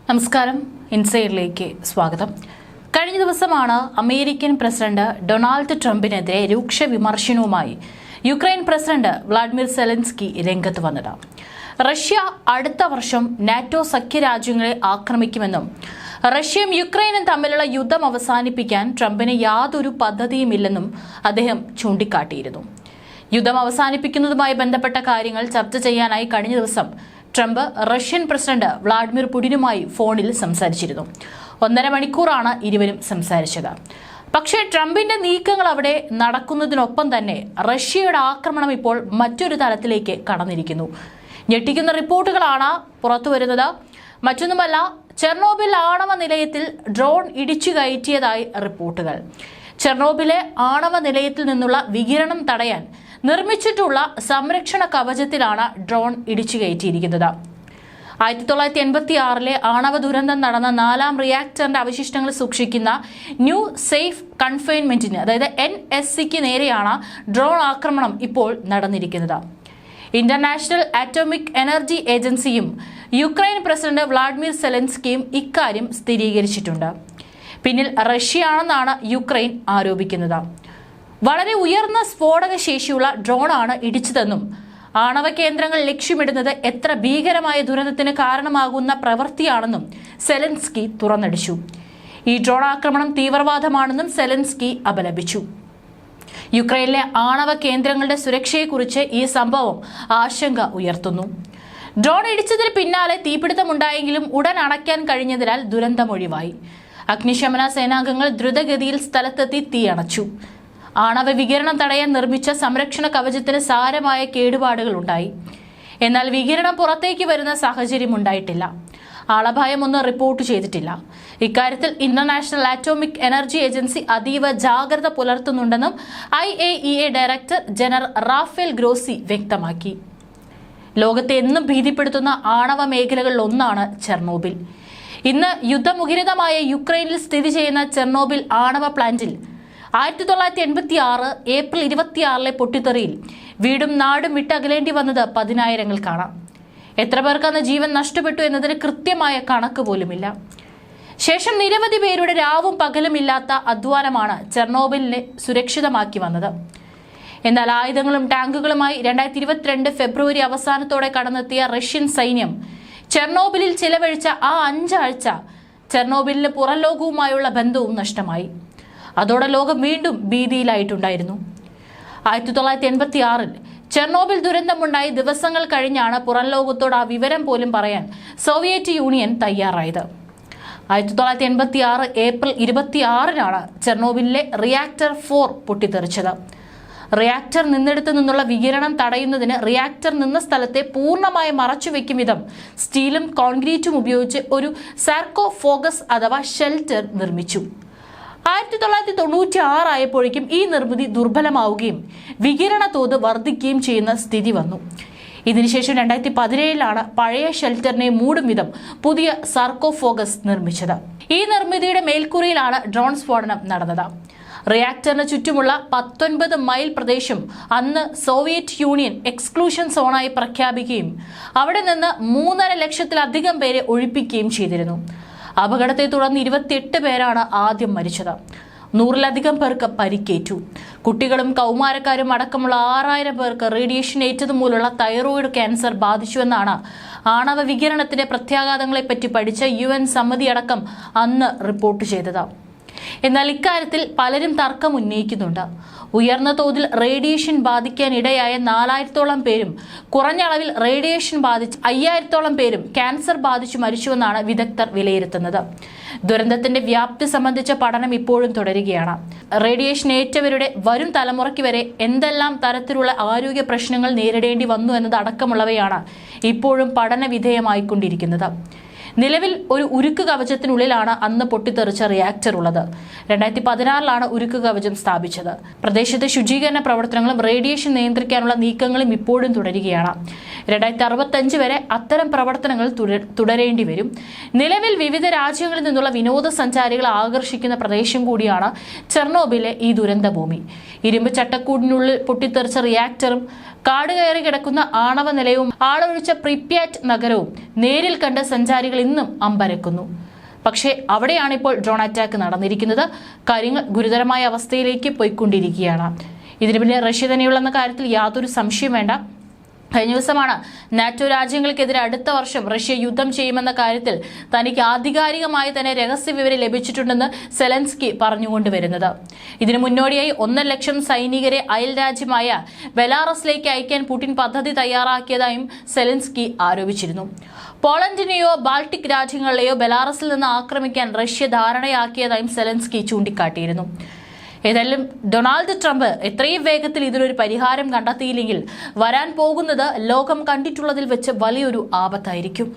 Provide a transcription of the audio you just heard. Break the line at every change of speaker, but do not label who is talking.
നമസ്കാരം, ഇൻസൈഡിലേക്ക് സ്വാഗതം. കഴിഞ്ഞ ദിവസമാണ് അമേരിക്കൻ പ്രസിഡന്റ് ഡൊണാൾഡ് ട്രംപിനെതിരെ രൂക്ഷ വിമർശനവുമായി യുക്രൈൻ പ്രസിഡന്റ് വ്ളാഡിമിർ സെലൻസ്കി രംഗത്ത് വന്നത്. റഷ്യ അടുത്ത വർഷം നാറ്റോ സഖ്യരാജ്യങ്ങളെ ആക്രമിക്കുമെന്നും റഷ്യയും യുക്രൈനും തമ്മിലുള്ള യുദ്ധം അവസാനിപ്പിക്കാൻ ട്രംപിന് യാതൊരു പദ്ധതിയുമില്ലെന്നും അദ്ദേഹം ചൂണ്ടിക്കാട്ടിയിരുന്നു. യുദ്ധം അവസാനിപ്പിക്കുന്നതുമായി ബന്ധപ്പെട്ട കാര്യങ്ങൾ ചർച്ച ചെയ്യാനായി കഴിഞ്ഞ ദിവസം ട്രംപ് റഷ്യൻ പ്രസിഡന്റ് വ്ളാഡിമിർ പുടിനുമായി ഫോണിൽ സംസാരിച്ചിരുന്നു. 1.5 മണിക്കൂറാണ് ഇരുവരും സംസാരിച്ചത്. പക്ഷേ ട്രംപിന്റെ നീക്കങ്ങൾ അവിടെ നടക്കുന്നതിനൊപ്പം തന്നെ റഷ്യയുടെ ആക്രമണം ഇപ്പോൾ മറ്റൊരു തലത്തിലേക്ക് കടന്നിരിക്കുന്നു. ഞെട്ടിക്കുന്ന റിപ്പോർട്ടുകളാണ് പുറത്തുവരുന്നത്. മറ്റൊന്നുമല്ല, ചെർണോബിൽ ആണവ നിലയത്തിൽ ഡ്രോൺ ഇടിച്ചു കയറ്റിയതായി റിപ്പോർട്ടുകൾ. ചെർണോബിലെ ആണവ നിലയത്തിൽ നിന്നുള്ള വികിരണം തടയാൻ നിർമ്മിച്ചിട്ടുള്ള സംരക്ഷണ കവചത്തിലാണ് ഡ്രോൺ ഇടിച്ചു കയറ്റിയിരിക്കുന്നത്. 1986 ആണവ ദുരന്തം നടന്ന 4ാം റിയാക്ടറിന്റെ അവശിഷ്ടങ്ങൾ സൂക്ഷിക്കുന്ന ന്യൂ സേഫ് കൺഫൈൻമെന്റിന് അതായത് NSCക്ക് നേരെയാണ് ഡ്രോൺ ആക്രമണം ഇപ്പോൾ നടന്നിരിക്കുന്നത്. ഇന്റർനാഷണൽ ആറ്റോമിക് എനർജി ഏജൻസിയും യുക്രൈൻ പ്രസിഡന്റ് വ്ളാഡിമിർ സെലൻസ്കിയും ഇക്കാര്യം സ്ഥിരീകരിച്ചിട്ടുണ്ട്. പിന്നിൽ റഷ്യയാണെന്നാണ് യുക്രൈൻ ആരോപിക്കുന്നത്. വളരെ ഉയർന്ന സ്ഫോടക ശേഷിയുള്ള ഡ്രോണാണ് ഇടിച്ചതെന്നും ആണവ കേന്ദ്രങ്ങൾ ലക്ഷ്യമിടുന്നത് എത്ര ഭീകരമായ ദുരന്തത്തിന് കാരണമാകുന്ന പ്രവൃത്തിയാണെന്നും സെലൻസ്കി തുറന്നടിച്ചു. ഈ ഡ്രോൺ ആക്രമണം തീവ്രവാദമാണെന്നും സെലൻസ്കി അപലപിച്ചു. യുക്രൈനിലെ ആണവ കേന്ദ്രങ്ങളുടെ സുരക്ഷയെക്കുറിച്ച് ഈ സംഭവം ആശങ്ക ഉയർത്തുന്നു. ഡ്രോൺ ഇടിച്ചതിന് പിന്നാലെ തീപിടുത്തമുണ്ടായെങ്കിലും ഉടൻ അണയ്ക്കാൻ കഴിഞ്ഞതിനാൽ ദുരന്തമൊഴിവായി. അഗ്നിശമന സേനാംഗങ്ങൾ ദ്രുതഗതിയിൽ സ്ഥലത്തെത്തി തീയണച്ചു. ആണവ വികിരണം തടയാൻ നിർമ്മിച്ച സംരക്ഷണ കവചത്തിന് സാരമായ കേടുപാടുകൾ ഉണ്ടായി. എന്നാൽ വികിരണം പുറത്തേക്ക് വരുന്ന സാഹചര്യം ഉണ്ടായിട്ടില്ല. ആളപായമൊന്നും റിപ്പോർട്ട് ചെയ്തിട്ടില്ല. ഇക്കാര്യത്തിൽ ഇന്റർനാഷണൽ ആറ്റോമിക് എനർജി ഏജൻസി അതീവ ജാഗ്രത പുലർത്തുന്നുണ്ടെന്നും IAEA director general Rafale Grossi വ്യക്തമാക്കി. ലോകത്തെ എന്നും ഭീതിപ്പെടുത്തുന്ന ആണവ മേഖലകളിൽ ഒന്നാണ് ചെർണോബിൽ. ഇന്ന് യുദ്ധമുഖരിതമായ യുക്രൈനിൽ സ്ഥിതി ചെയ്യുന്ന ചെർണോബിൽ ആണവ പ്ലാന്റിൽ 1986 ഏപ്രിൽ 26 പൊട്ടിത്തെറിയിൽ വീടും നാടും വിട്ടകലേണ്ടി വന്നത് പതിനായിരങ്ങൾക്കാണ്. എത്ര പേർക്ക് അന്ന് ജീവൻ നഷ്ടപ്പെട്ടു എന്നതിന് കൃത്യമായ കണക്ക് പോലുമില്ല. ശേഷം നിരവധി പേരുടെ രാവും പകലുമില്ലാത്ത അധ്വാനമാണ് ചെർണോബിലിനെ സുരക്ഷിതമാക്കി വന്നത്. എന്നാൽ ആയുധങ്ങളും ടാങ്കുകളുമായി 2022 ഫെബ്രുവരി അവസാനത്തോടെ കടന്നെത്തിയ റഷ്യൻ സൈന്യം ചെർണോബിലിൽ ചിലവഴിച്ച ആ 5 ആഴ്ച ചെർണോബിലിന് പുറം ലോകവുമായുള്ള ബന്ധവും നഷ്ടമായി. അതോടെ ലോകം വീണ്ടും ഭീതിയിലായിട്ടുണ്ടായിരുന്നു. 1986 ചെർണോബിൽ ദുരന്തമുണ്ടായി ദിവസങ്ങൾ കഴിഞ്ഞാണ് പുറം ലോകത്തോട് ആ വിവരം പോലും പറയാൻ സോവിയറ്റ് യൂണിയൻ തയ്യാറായത്. 1986 ഏപ്രിൽ 26 ചെർണോബിലിലെ റിയാക്ടർ 4 പൊട്ടിത്തെറിച്ചത്. റിയാക്ടർ നിന്നിടത്തു നിന്നുള്ള വികിരണം തടയുന്നതിന് റിയാക്ടർ നിന്ന സ്ഥലത്തെ പൂർണ്ണമായി മറച്ചുവെക്കും വിധം സ്റ്റീലും കോൺക്രീറ്റും ഉപയോഗിച്ച് ഒരു സാർക്കോഫോഗസ് അഥവാ ഷെൽട്ടർ നിർമ്മിച്ചു. 1996 ആയപ്പോഴേക്കും ഈ നിർമ്മിതി ദുർബലമാവുകയും വികിരണ തോത് വർദ്ധിക്കുകയും ചെയ്യുന്ന സ്ഥിതി വന്നു. ഇതിനുശേഷം 2017 പഴയ ഷെൽട്ടറിനെ മൂടും വിധം പുതിയ സാർക്കോഫോഗസ് നിർമ്മിച്ചത്. ഈ നിർമ്മിതിയുടെ മേൽക്കൂരയിലാണ് ഡ്രോൺ സ്ഫോടനം നടന്നത്. റിയാക്ടറിന് ചുറ്റുമുള്ള 19 മൈൽ പ്രദേശം അന്ന് സോവിയറ്റ് യൂണിയൻ എക്സ്ക്ലൂഷൻ സോണായി പ്രഖ്യാപിക്കുകയും അവിടെ നിന്ന് 3.5 ലക്ഷത്തിലധികം പേരെ ഒഴിപ്പിക്കുകയും ചെയ്തിരുന്നു. അപകടത്തെ തുടർന്ന് 28 പേരാണ് ആദ്യം മരിച്ചത്. 100-ലധികം പേർക്ക് പരിക്കേറ്റു. കുട്ടികളും കൗമാരക്കാരും അടക്കമുള്ള 6000 പേർക്ക് റേഡിയേഷൻ ഏറ്റതുമൂലമുള്ള തൈറോയിഡ് ക്യാൻസർ ബാധിച്ചുവെന്നാണ് ആണവ വികിരണത്തിന്റെ പ്രത്യാഘാതങ്ങളെപ്പറ്റി പഠിച്ച UN സമിതി അടക്കം അന്ന് റിപ്പോർട്ട് ചെയ്തത്. എന്നാൽ ഇക്കാര്യത്തിൽ പലരും തർക്കം ഉന്നയിക്കുന്നുണ്ട്. ഉയർന്ന തോതിൽ റേഡിയേഷൻ ബാധിക്കാൻ ഇടയായ 4000-ഓളം പേരും കുറഞ്ഞ അളവിൽ റേഡിയേഷൻ ബാധിച്ച് 5000-ഓളം പേരും ക്യാൻസർ ബാധിച്ചു മരിച്ചുവെന്നാണ് വിദഗ്ധർ വിലയിരുത്തുന്നത്. ദുരന്തത്തിന്റെ വ്യാപ്തി സംബന്ധിച്ച പഠനം ഇപ്പോഴും തുടരുകയാണ്. റേഡിയേഷൻ ഏറ്റവരുടെ വരും തലമുറയ്ക്ക് വരെ എന്തെല്ലാം തരത്തിലുള്ള ആരോഗ്യ പ്രശ്നങ്ങൾ നേരിടേണ്ടി വന്നു എന്നതടക്കമുള്ളവയാണ് ഇപ്പോഴും പഠന വിധേയമായിക്കൊണ്ടിരിക്കുന്നത്. നിലവിൽ ഒരു ഉരുക്ക് കവചത്തിനുള്ളിലാണ് അന്ന് പൊട്ടിത്തെറിച്ച റിയാക്ടർ ഉള്ളത്. 2016 ഉരുക്ക് കവചം സ്ഥാപിച്ചത്. പ്രദേശത്തെ ശുചീകരണ പ്രവർത്തനങ്ങളും റേഡിയേഷൻ നിയന്ത്രിക്കാനുള്ള നീക്കങ്ങളും ഇപ്പോഴും തുടരുകയാണ്. 2065 വരെ അത്തരം പ്രവർത്തനങ്ങൾ തുടരേണ്ടി വരും. നിലവിൽ വിവിധ രാജ്യങ്ങളിൽ നിന്നുള്ള വിനോദസഞ്ചാരികളെ ആകർഷിക്കുന്ന പ്രദേശം കൂടിയാണ് ചെർണോബിലെ ഈ ദുരന്ത ഭൂമി. ഇരുമ്പ് ചട്ടക്കൂടിനുള്ളിൽ പൊട്ടിത്തെറിച്ച റിയാക്ടറും കാട് കയറി കിടക്കുന്ന ആണവ നിലയവും ആളൊഴിച്ച പ്രിപ്യാറ്റ് നഗരവും നേരിൽ കണ്ട സഞ്ചാരികൾ ഇന്നും അമ്പരക്കുന്നു. പക്ഷേ അവിടെയാണിപ്പോൾ ഡ്രോൺ അറ്റാക്ക് നടന്നിരിക്കുന്നത്. കാര്യങ്ങൾ ഗുരുതരമായ അവസ്ഥയിലേക്ക് പോയിക്കൊണ്ടിരിക്കുകയാണ്. ഇതിന് പിന്നെ റഷ്യ തന്നെയുള്ളെന്ന കാര്യത്തിൽ യാതൊരു സംശയം വേണ്ട. കഴിഞ്ഞ ദിവസമാണ് നാറ്റോ രാജ്യങ്ങൾക്കെതിരെ അടുത്ത വർഷം റഷ്യ യുദ്ധം ചെയ്യുമെന്ന കാര്യത്തിൽ തനിക്ക് ആധികാരികമായി തന്നെ രഹസ്യവിവരം ലഭിച്ചിട്ടുണ്ടെന്ന് സെലൻസ്കി പറഞ്ഞുകൊണ്ടുവരുന്നത്. ഇതിനു മുന്നോടിയായി 1 ലക്ഷം സൈനികരെ അയൽ രാജ്യമായ ബെലാറസിലേക്ക് അയക്കാൻ പുടിൻ പദ്ധതി തയ്യാറാക്കിയതായും സെലൻസ്കി ആരോപിച്ചിരുന്നു. പോളണ്ടിനെയോ ബാൾട്ടിക് രാജ്യങ്ങളിലെയോ ബെലാറസിൽ നിന്ന് ആക്രമിക്കാൻ റഷ്യ ധാരണയാക്കിയതായും സെലൻസ്കി ചൂണ്ടിക്കാട്ടിയിരുന്നു. ഏതായാലും ഡൊണാൾഡ് ട്രംപ് എത്രയും വേഗത്തിൽ ഇതിനൊരു പരിഹാരം കണ്ടെത്തിയില്ലെങ്കിൽ വരാൻ പോകുന്നത് ലോകം കണ്ടിട്ടുള്ളതിൽ വെച്ച് വലിയൊരു ആപത്തായിരിക്കും.